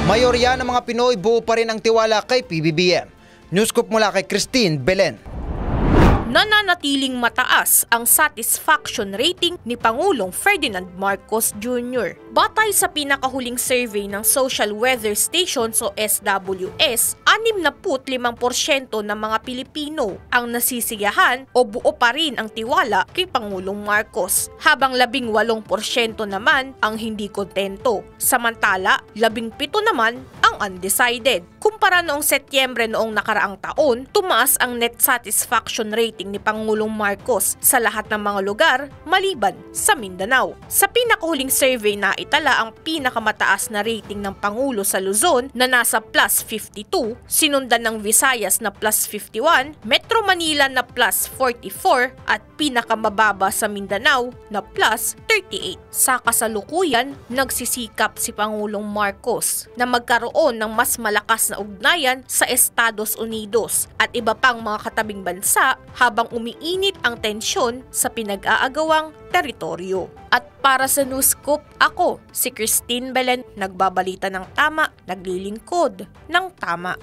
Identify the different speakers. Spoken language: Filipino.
Speaker 1: Mayorya ng mga Pinoy buo pa rin ang tiwala kay PBBM. Newscoop mula kay Christine Belen.
Speaker 2: Nananatiling mataas ang satisfaction rating ni Pangulong Ferdinand Marcos Jr. Batay sa pinakahuling survey ng Social Weather Station o SWS, 65% ng mga Pilipino ang nasisiyahan o buo pa rin ang tiwala kay Pangulong Marcos, habang 18% naman ang hindi kontento. Samantala, 17% naman ang undecided. Kumpara noong Setyembre noong nakaraang taon, tumaas ang net satisfaction rating ni Pangulong Marcos sa lahat ng mga lugar maliban sa Mindanao. Sa pinakahuling survey na itala ang pinakamataas na rating ng Pangulo sa Luzon na nasa plus 52, sinundan ng Visayas na plus 51, Metro Manila na plus 44 at pinakamababa sa Mindanao na plus 38. Sa kasalukuyan, nagsisikap si Pangulong Marcos na magkaroon ng mas malakas na ugnayan sa Estados Unidos at iba pang mga katabing bansa habang umiinit ang tensyon sa pinag-aagawang teritoryo. At para sa Newscoop, ako si Christine Belen, nagbabalita ng tama, naglilingkod ng tama.